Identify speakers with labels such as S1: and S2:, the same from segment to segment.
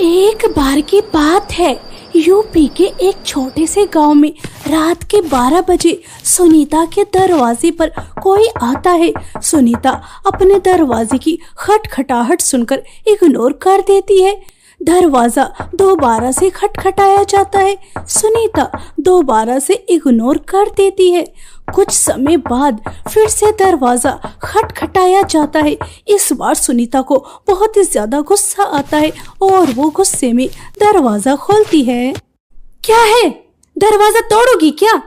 S1: एक बार की बात है, यूपी के एक छोटे से गांव में रात के 12 बजे सुनीता के दरवाजे पर कोई आता है। सुनीता अपने दरवाजे की खटखटाहट सुनकर इग्नोर कर देती है। दरवाजा दोबारा से खटखटाया जाता है। सुनीता दोबारा से इग्नोर कर देती है। कुछ समय बाद फिर से दरवाजा खटखटाया जाता है। इस बार सुनीता को बहुत ही ज्यादा गुस्सा आता है और वो गुस्से में दरवाजा खोलती है। क्या है, दरवाजा तोड़ोगी क्या?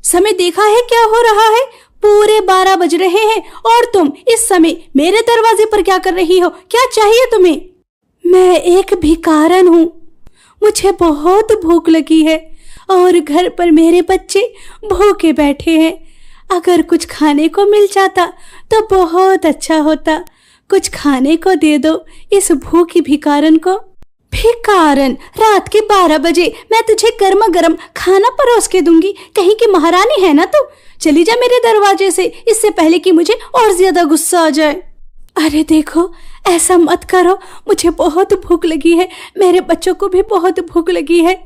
S1: समय देखा है क्या हो रहा है? पूरे 12 बज रहे हैं और तुम इस समय मेरे दरवाजे पर क्या कर रही हो? क्या चाहिए तुम्हें? मैं एक भिखारन हूँ, मुझे बहुत भूख लगी है और घर पर मेरे बच्चे भूखे बैठे हैं। अगर कुछ खाने को मिल जाता तो बहुत अच्छा होता। कुछ खाने को दे दो इस भूखी भिखारन को। भिखारन, रात के 12 बजे मैं तुझे गर्मा गर्म खाना परोस के दूंगी। कहीं की महारानी है ना तू? चली जा मेरे दरवाजे से, इससे पहले कि मुझे और ज्यादा गुस्सा आ जाए। अरे देखो, ऐसा मत करो, मुझे बहुत भूख लगी है, मेरे बच्चों को भी बहुत भूख लगी है।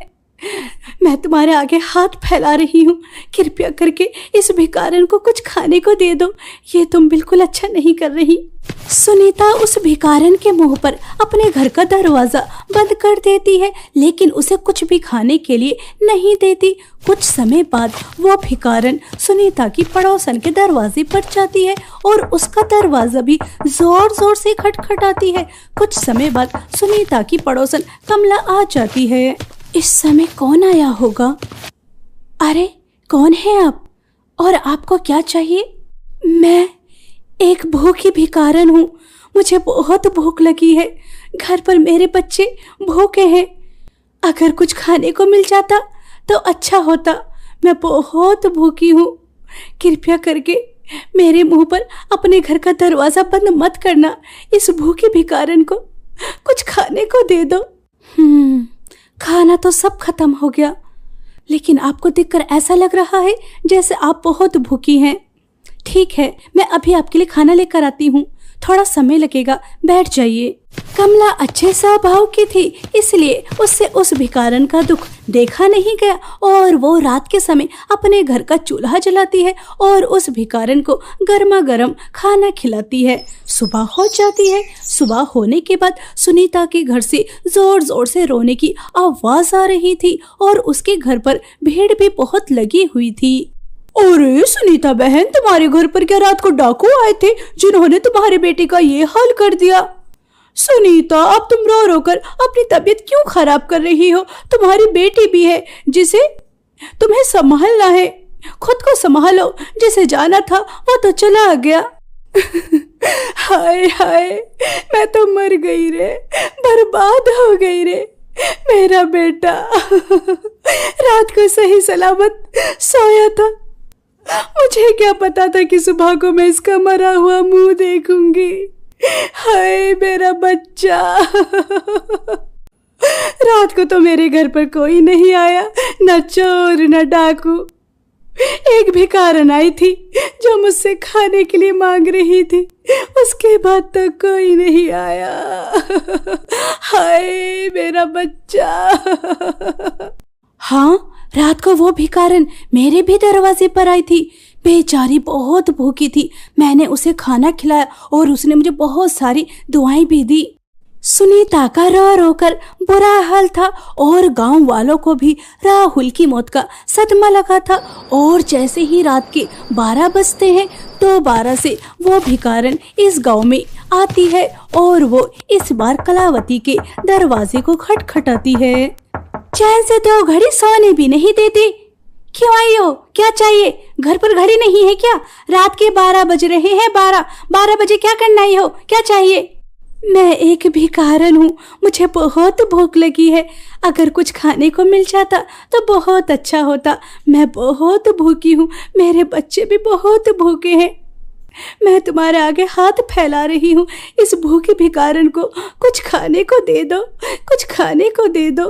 S1: मैं तुम्हारे आगे हाथ फैला रही हूँ, कृपया करके इस भिखारन को कुछ खाने को दे दो। ये तुम बिल्कुल अच्छा नहीं कर रही। सुनीता उस भिखारन के मुंह पर अपने घर का दरवाजा बंद कर देती है, लेकिन उसे कुछ भी खाने के लिए नहीं देती। कुछ समय बाद वो भिखारन सुनीता की पड़ोसन के दरवाजे पर जाती है और उसका दरवाजा भी जोर जोर से खटखटाती है। कुछ समय बाद सुनीता की पड़ोसन कमला आ जाती है। इस समय कौन आया होगा? अरे कौन है आप और आपको क्या चाहिए? मैं एक भूखी भिखारन हूँ, मुझे बहुत भूख लगी है। घर पर मेरे बच्चे भूखे हैं। अगर कुछ खाने को मिल जाता तो अच्छा होता। मैं बहुत भूखी हूँ, कृपया करके मेरे मुंह पर अपने घर का दरवाजा बंद मत करना। इस भूखी भिखारन को कुछ खाने को दे दो। खाना तो सब खत्म हो गया, लेकिन आपको देखकर ऐसा लग रहा है जैसे आप बहुत भूखी हैं। ठीक है, मैं अभी आपके लिए खाना लेकर आती हूँ, थोड़ा समय लगेगा, बैठ जाइए। कमला अच्छे स्वभाव की थी, इसलिए उससे उस भिखारन का दुख देखा नहीं गया और वो रात के समय अपने घर का चूल्हा जलाती है और उस भिखारन को गर्मा गर्म खाना खिलाती है। सुबह हो जाती है। सुबह होने के बाद सुनीता के घर से जोर जोर से रोने की आवाज आ रही थी और उसके घर पर भीड़ भी बहुत लगी हुई थी। अरे सुनीता बहन, तुम्हारे घर पर क्या रात को डाकू आए थे जिन्होंने तुम्हारे बेटे का ये हाल कर दिया? सुनीता, अब तुम रो रो कर अपनी तबीयत क्यों खराब कर रही हो? तुम्हारी बेटी भी है जिसे तुम्हें संभालना है। खुद को संभालो, जिसे जाना था वो तो चला गया। हाय हाय, मैं तो मर गई रे, बर्बाद हो गई रे। मेरा बेटा रात को सही सलामत सोया था। मुझे क्या पता था कि सुबह को मैं इसका मरा हुआ मुंह देखूंगी। हाय मेरा बच्चा। रात को तो मेरे घर पर कोई नहीं आया, न चोर न डाकू। एक भिखारन आई थी जो मुझसे खाने के लिए मांग रही थी, उसके बाद तो कोई नहीं आया। हाय मेरा बच्चा। हाँ, रात को वो भिखारन मेरे भी दरवाजे पर आई थी। बेचारी बहुत भूखी थी, मैंने उसे खाना खिलाया और उसने मुझे बहुत सारी दुआएं भी दी। सुनीता का रो रो कर बुरा हाल था और गांव वालों को भी राहुल की मौत का सदमा लगा था। और जैसे ही रात के 12 बजते हैं दोबारा से वो भिखारन इस गांव में आती है और वो इस बार कलावती के दरवाजे को खटखटाती है। चैन से 2 घड़ी सोने भी नहीं देती। क्यों आई हो? क्या चाहिए? घर पर घड़ी नहीं है क्या? रात के 12 बज रहे हैं। 12 बजे क्या करना आई हो? क्या चाहिए? मैं एक भिखारन हूँ, मुझे बहुत भूख लगी है। अगर कुछ खाने को मिल जाता तो बहुत अच्छा होता। मैं बहुत भूखी हूँ, मेरे बच्चे भी बहुत भूखे हैं। मैं तुम्हारे आगे हाथ फैला रही हूँ, इस भूखे भिखारन को कुछ खाने को दे दो, कुछ खाने को दे दो।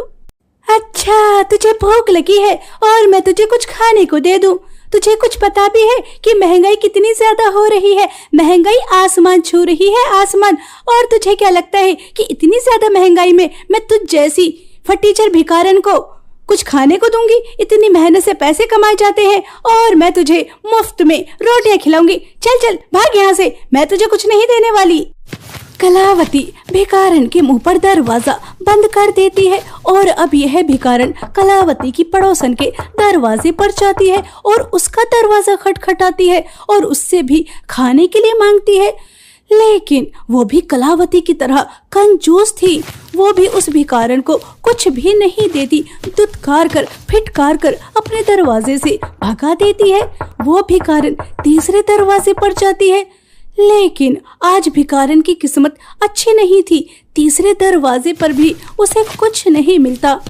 S1: अच्छा, तुझे भूख लगी है और मैं तुझे कुछ खाने को दे दूं? तुझे कुछ पता भी है कि महंगाई कितनी ज्यादा हो रही है? महंगाई आसमान छू रही है, आसमान। और तुझे क्या लगता है कि इतनी ज्यादा महंगाई में मैं तुझ जैसी फटीचर भिखारन को कुछ खाने को दूंगी? इतनी मेहनत से पैसे कमाए जाते हैं और मैं तुझे मुफ्त में रोटियां खिलाऊंगी। चल चल भाग यहाँ से, मैं तुझे कुछ नहीं देने वाली। कलावती भिखारन के मुंह पर दरवाजा बंद कर देती है और अब यह भिखारन कलावती की पड़ोसन के दरवाजे पर जाती है और उसका दरवाजा खटखटाती है और उससे भी खाने के लिए मांगती है। लेकिन वो भी कलावती की तरह कंजूस थी, वो भी उस भिखारन को कुछ भी नहीं देती, दुत्कार कर फिटकार कर अपने दरवाजे से भगा देती है। वो भिखारन तीसरे दरवाजे पर जाती है, लेकिन आज भिखारन की किस्मत अच्छी नहीं थी, तीसरे दरवाजे पर भी उसे कुछ नहीं मिलता।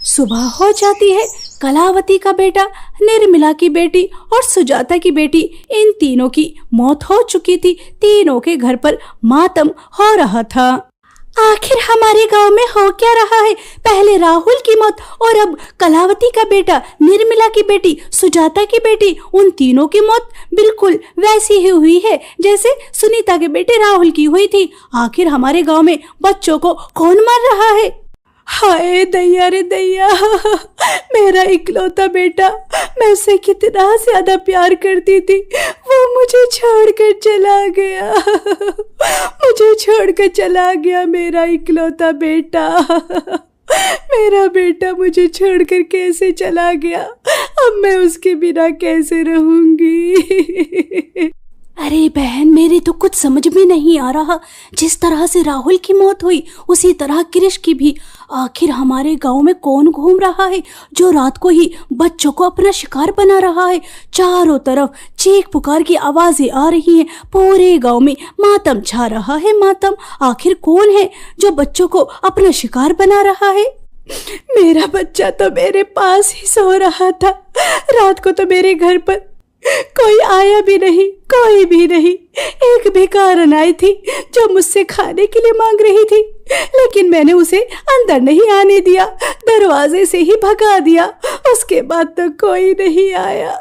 S1: सुबह हो जाती है। कलावती का बेटा, निर्मला की बेटी और सुजाता की बेटी, इन तीनों की मौत हो चुकी थी। तीनों के घर पर मातम हो रहा था। आखिर हमारे गांव में हो क्या रहा है? पहले राहुल की मौत और अब कलावती का बेटा, निर्मला की बेटी, सुजाता की बेटी, उन तीनों की मौत बिल्कुल वैसी ही हुई है जैसे सुनीता के बेटे राहुल की हुई थी। आखिर हमारे गांव में बच्चों को कौन मार रहा है? हाय दैया रे दैया, मेरा इकलौता बेटा, मैं उसे कितना ज्यादा प्यार करती थी, वो मुझे छोड़कर चला गया। मुझे छोड़कर चला गया मेरा इकलौता बेटा। मेरा बेटा मुझे छोड़कर कैसे चला गया? अब मैं उसके बिना कैसे रहूंगी? अरे बहन, मेरी तो कुछ समझ में नहीं आ रहा। जिस तरह से राहुल की मौत हुई उसी तरह कृष की भी। आखिर हमारे गांव में कौन घूम रहा है जो रात को ही बच्चों को अपना शिकार बना रहा है? चारों तरफ चीख पुकार की आवाजें आ रही हैं, पूरे गांव में मातम छा रहा है, मातम। आखिर कौन है जो बच्चों को अपना शिकार बना रहा है? मेरा बच्चा तो मेरे पास ही सो रहा था। रात को तो मेरे घर पर कोई आया भी नहीं, कोई भी नहीं। एक भिखारन आई थी जो मुझसे खाने के लिए मांग रही थी, लेकिन मैंने उसे अंदर नहीं आने दिया, दरवाजे से ही भगा दिया। उसके बाद तो कोई नहीं आया।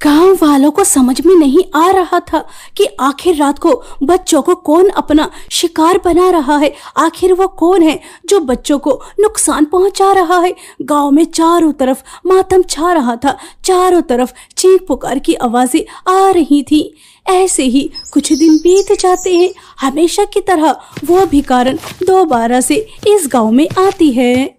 S1: गांव वालों को समझ में नहीं आ रहा था कि आखिर रात को बच्चों को कौन अपना शिकार बना रहा है। आखिर वो कौन है जो बच्चों को नुकसान पहुंचा रहा है। गांव में चारों तरफ मातम छा रहा था, चारों तरफ चीख पुकार की आवाजें आ रही थी। ऐसे ही कुछ दिन बीत जाते हैं। हमेशा की तरह वो भिखारन दोबारा से इस गांव में आती है।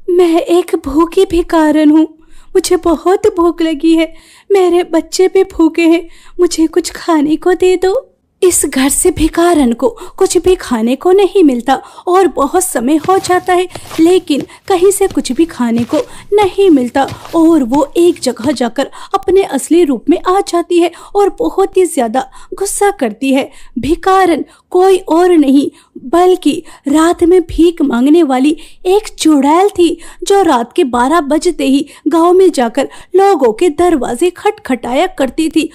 S1: मैं एक भूखी भिखारन हूँ, मुझे बहुत भूख लगी है, मेरे बच्चे भी भूखे हैं, मुझे कुछ खाने को दे दो। इस घर से भिखारन को कुछ भी खाने को नहीं मिलता और बहुत समय हो जाता है, लेकिन कहीं से कुछ भी खाने को नहीं मिलता और वो एक जगह जाकर अपने असली रूप में आ जाती है और बहुत ही ज्यादा गुस्सा करती है। भिखारन कोई और नहीं बल्कि रात में भीख मांगने वाली एक चुड़ैल थी, जो रात के 12 बजते ही गांव में जाकर लोगों के दरवाजे खटखटाया करती थी।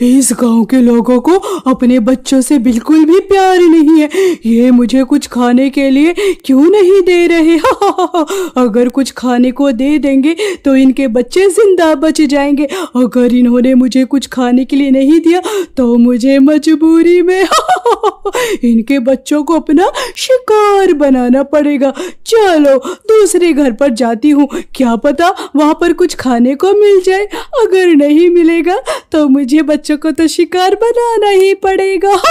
S2: इस गांव के लोगों को अपने बच्चों से बिल्कुल भी प्यार नहीं है। ये मुझे कुछ खाने के लिए क्यों नहीं दे रहे? अगर कुछ खाने को दे देंगे तो इनके बच्चे जिंदा बच जाएंगे। अगर इन्होंने मुझे कुछ खाने के लिए नहीं दिया तो मुझे मजबूरी में इनके बच्चों को अपना शिकार बनाना पड़ेगा। चलो दूसरे घर पर जाती हूँ, क्या पता वहां पर कुछ खाने को मिल जाए। अगर नहीं मिलेगा तो मुझे बच्चों को तो शिकार बनाना ही पड़ेगा।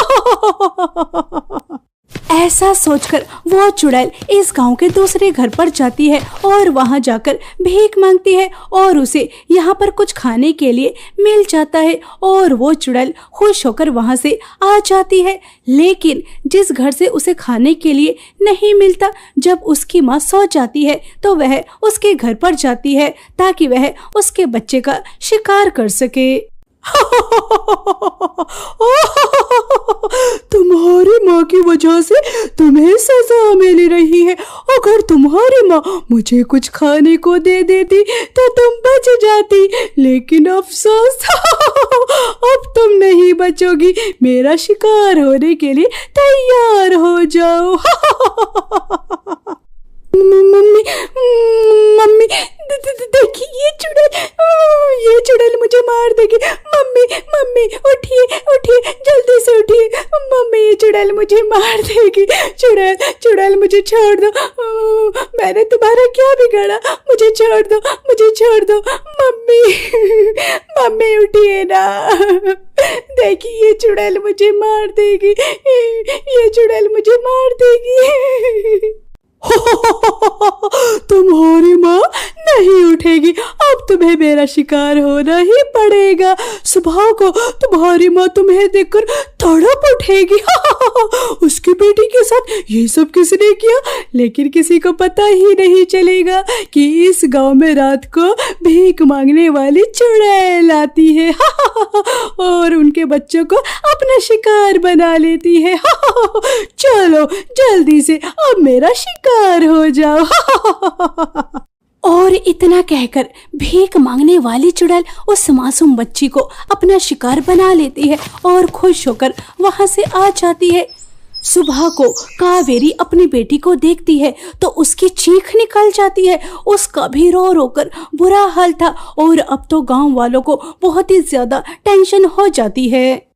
S1: ऐसा सोचकर वो चुड़ैल इस गांव के दूसरे घर पर जाती है और वहां जाकर भीख मांगती है और उसे यहाँ पर कुछ खाने के लिए मिल जाता है और वो चुड़ैल खुश होकर वहां से आ जाती है। लेकिन जिस घर से उसे खाने के लिए नहीं मिलता, जब उसकी माँ सो जाती है तो वह उसके घर पर जाती है ताकि वह उसके बच्चे का शिकार कर सके।
S2: तुम्हारी माँ की वजह से तुम्हें सजा मिल रही है। अगर तुम्हारी माँ मुझे कुछ खाने को दे देती तो तुम बच जाती, लेकिन अफसोस अब तुम नहीं बचोगी। मेरा शिकार होने के लिए तैयार हो जाओ।
S1: देखिए ये चुड़ैल मुझे मार देगी। मम्मी मम्मी उठिए उठिए, जल्दी से उठिए। मम्मी ये चुड़ैल मुझे मार देगी। चुड़ैल मुझे छोड़ दो। मैंने तुम्हारा क्या बिगाड़ा? मुझे छोड़ दो, मुझे छोड़ दो। मम्मी उठिए ना। देखिए ये चुड़ैल मुझे मार देगी। ये चुड़ैल मुझे मार देगी।
S2: तुम्हारी माँ नहीं उठेगी, अब तुम्हें मेरा शिकार होना ही पड़ेगा। सुबह को तुम्हारी माँ तुम्हें देखकर तड़प उठेगी। उसकी बेटी के साथ ये सब किसने किया? लेकिन किसी को पता ही नहीं चलेगा कि इस गांव में रात को भीख मांगने वाली चुड़ैल आती है और उनके बच्चों को अपना शिकार बना लेती है। चलो जल्दी से अब मेरा शिकार हो जाओ।
S1: और इतना कहकर भीख मांगने वाली चुड़ैल उस मासूम बच्ची को अपना शिकार बना लेती है और खुश होकर वहां से आ जाती है। सुबह को कावेरी अपनी बेटी को देखती है तो उसकी चीख निकल जाती है। उसका भी रो रो कर बुरा हाल था और अब तो गांव वालों को बहुत ही ज्यादा टेंशन हो जाती है।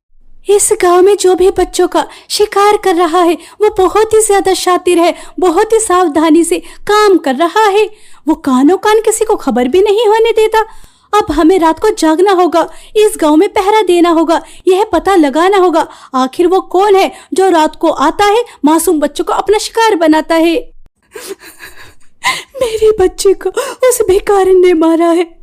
S1: इस गांव में जो भी बच्चों का शिकार कर रहा है वो बहुत ही ज्यादा शातिर है, बहुत ही सावधानी से काम कर रहा है। वो कानों कान किसी को खबर भी नहीं होने देता। अब हमें रात को जागना होगा, इस गांव में पहरा देना होगा, यह पता लगाना होगा आखिर वो कौन है जो रात को आता है, मासूम बच्चों को अपना शिकार बनाता है।
S2: मेरी बच्ची को उस भिखारन ने मारा है।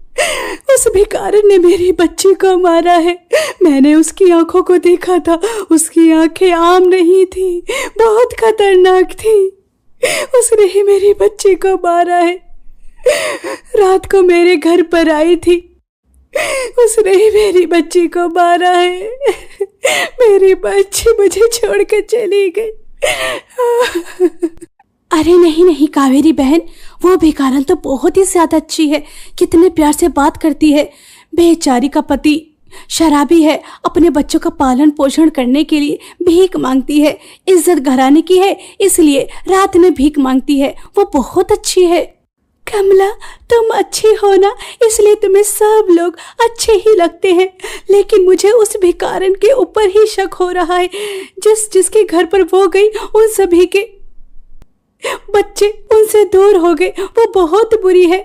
S2: उस भिखारन ने मेरी बच्ची को मारा है। मैंने उसकी आंखों को देखा था, उसकी आंखें आम नहीं थी, बहुत खतरनाक थी। उसने ही मेरी बच्ची को मारा है। रात को मेरे घर पर आई थी, उसने ही मेरी बच्ची को मारा है। मेरी बच्ची मुझे छोड़ कर चली गई।
S1: अरे नहीं कावेरी बहन, वो भिखारन तो बहुत ही ज्यादा अच्छी है, कितने प्यार से बात करती है। बेचारी का पति शराबी है, अपने बच्चों का पालन पोषण करने के लिए भीख मांगती है। इज्जत घराने की है इसलिए रात में भीख मांगती है। वो बहुत अच्छी है।
S2: कमला तुम अच्छी हो ना, इसलिए तुम्हें सब लोग अच्छे ही लगते हैं। लेकिन मुझे उस भिखारन के ऊपर ही शक हो रहा है। जिसके घर पर वो गई उन सभी के बच्चे उनसे दूर हो गए। वो बहुत बुरी है,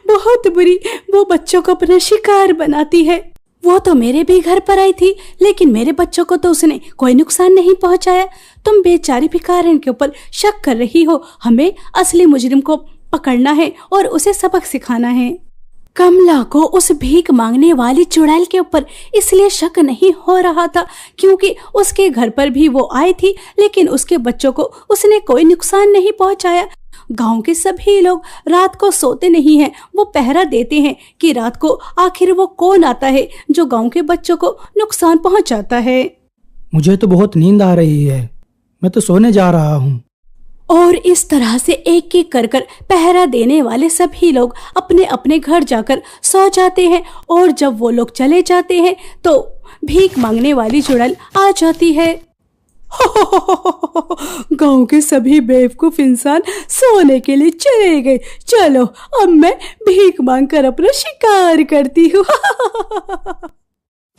S2: बहुत बुरी। वो बच्चों को अपना शिकार बनाती है।
S1: वो तो मेरे भी घर पर आई थी लेकिन मेरे बच्चों को तो उसने कोई नुकसान नहीं पहुंचाया। तुम बेचारी भिखारन के ऊपर शक कर रही हो। हमें असली मुजरिम को पकड़ना है और उसे सबक सिखाना है। कमला को उस भीख मांगने वाली चुड़ैल के ऊपर इसलिए शक नहीं हो रहा था क्योंकि उसके घर पर भी वो आई थी लेकिन उसके बच्चों को उसने कोई नुकसान नहीं पहुंचाया। गांव के सभी लोग रात को सोते नहीं हैं, वो पहरा देते हैं कि रात को आखिर वो कौन आता है जो गांव के बच्चों को नुकसान पहुंचाता है।
S3: मुझे तो बहुत नींद आ रही है, मैं तो सोने जा रहा हूँ।
S1: और इस तरह से एक एक कर पहरा देने वाले सभी लोग अपने अपने घर जाकर सो जाते हैं। और जब वो लोग चले जाते हैं तो भीख मांगने वाली चुड़ैल आ जाती है।
S2: गांव के सभी बेवकूफ इंसान सोने के लिए चले गए। चलो अब मैं भीख मांगकर अपना शिकार करती हूँ।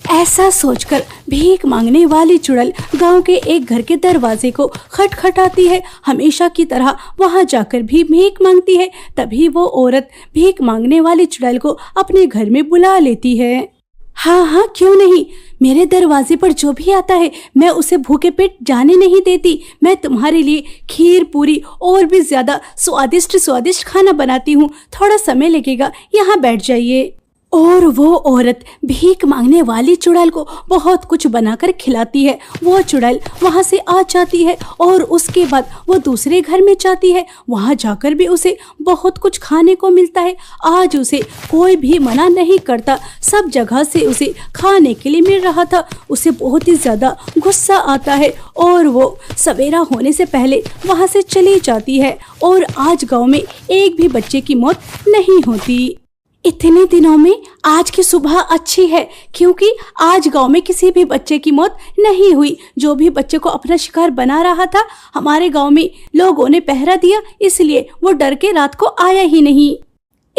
S1: ऐसा सोचकर भीख मांगने वाली चुड़ैल गांव के एक घर के दरवाजे को खटखटाती है। हमेशा की तरह वहां जाकर भी भीख मांगती है। तभी वो औरत भीख मांगने वाली चुड़ैल को अपने घर में बुला लेती है। हाँ क्यों नहीं, मेरे दरवाजे पर जो भी आता है मैं उसे भूखे पेट जाने नहीं देती। मैं तुम्हारे लिए खीर पूरी और भी ज्यादा स्वादिष्ट खाना बनाती हूँ। थोड़ा समय लगेगा, यहाँ बैठ जाइए। और वो औरत भीख मांगने वाली चुड़ैल को बहुत कुछ बनाकर खिलाती है। वो चुड़ैल वहां से आ जाती है और उसके बाद वो दूसरे घर में जाती है। वहां जाकर भी उसे बहुत कुछ खाने को मिलता है। आज उसे कोई भी मना नहीं करता, सब जगह से उसे खाने के लिए मिल रहा था। उसे बहुत ही ज्यादा गुस्सा आता है और वो सवेरा होने से पहले वहां से चली जाती है। और आज गाँव में एक भी बच्चे की मौत नहीं होती। इतने दिनों में आज की सुबह अच्छी है क्योंकि आज गांव में किसी भी बच्चे की मौत नहीं हुई। जो भी बच्चे को अपना शिकार बना रहा था हमारे गांव में लोगों ने पहरा दिया, इसलिए वो डर के रात को आया ही नहीं।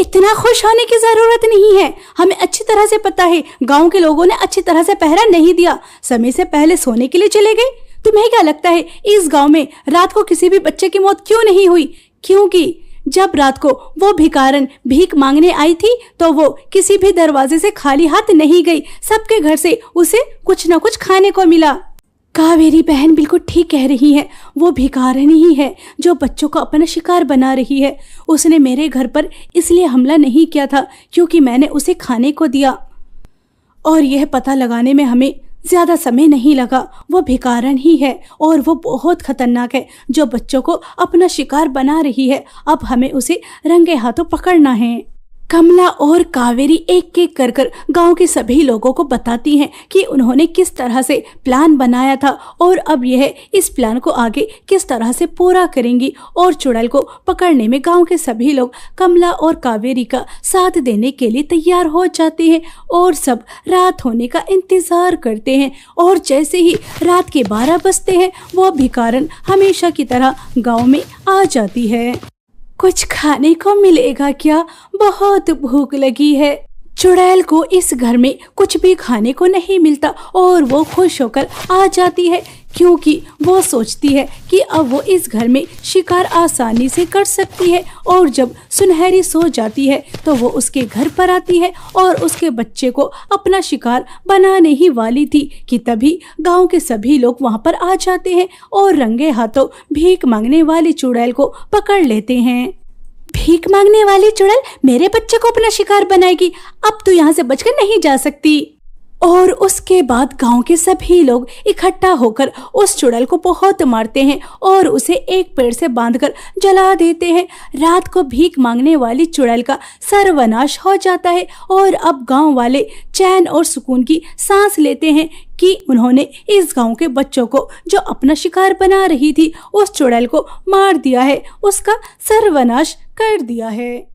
S1: इतना खुश होने की जरूरत नहीं है। हमें अच्छी तरह से पता है गांव के लोगों ने अच्छी तरह से पहरा नहीं दिया, समय से पहले सोने के लिए चले गए। तुम्हें क्या लगता है इस गांव में रात को किसी भी बच्चे की मौत क्यों नहीं हुई? क्योंकि जब रात को वो भिखारन भीख मांगने आई थी तो वो किसी भी दरवाजे से खाली हाथ नहीं गई। सबके घर से उसे कुछ न कुछ खाने को मिला। कावेरी बहन बिल्कुल ठीक कह रही है। वो भिखारन ही है जो बच्चों को अपना शिकार बना रही है। उसने मेरे घर पर इसलिए हमला नहीं किया था क्योंकि मैंने उसे खाने को दिया, और यह पता लगाने में हमें ज्यादा समय नहीं लगा। वो भिखारन ही है और वो बहुत खतरनाक है जो बच्चों को अपना शिकार बना रही है। अब हमें उसे रंगे हाथों पकड़ना है। कमला और कावेरी एक एक कर कर गांव के सभी लोगों को बताती हैं कि उन्होंने किस तरह से प्लान बनाया था और अब यह इस प्लान को आगे किस तरह से पूरा करेंगी। और चुड़ैल को पकड़ने में गांव के सभी लोग कमला और कावेरी का साथ देने के लिए तैयार हो जाते हैं और सब रात होने का इंतजार करते हैं। और जैसे ही रात के 12 बजते हैं वो भिखारन हमेशा की तरह गाँव में आ जाती है। कुछ खाने को मिलेगा क्या? बहुत भूख लगी है। चुड़ैल को इस घर में कुछ भी खाने को नहीं मिलता और वो खुश होकर आ जाती है क्योंकि वो सोचती है कि अब वो इस घर में शिकार आसानी से कर सकती है। और जब सुनहरी सो जाती है तो वो उसके घर पर आती है और उसके बच्चे को अपना शिकार बनाने ही वाली थी कि तभी गांव के सभी लोग वहां पर आ जाते हैं और रंगे हाथों भीख मांगने वाली चुड़ैल को पकड़ लेते हैं। भीख मांगने वाली चुड़ैल मेरे बच्चे को अपना शिकार बनाएगी, अब तो यहाँ से बचकर नहीं जा सकती। और उसके बाद गांव के सभी लोग इकट्ठा होकर उस चुड़ैल को बहुत मारते हैं और उसे एक पेड़ से बांधकर जला देते हैं। रात को भीख मांगने वाली चुड़ैल का सर्वनाश हो जाता है और अब गांव वाले चैन और सुकून की सांस लेते हैं कि उन्होंने इस गांव के बच्चों को जो अपना शिकार बना रही थी उस चुड़ैल को मार दिया है, उसका सर्वनाश कर दिया है।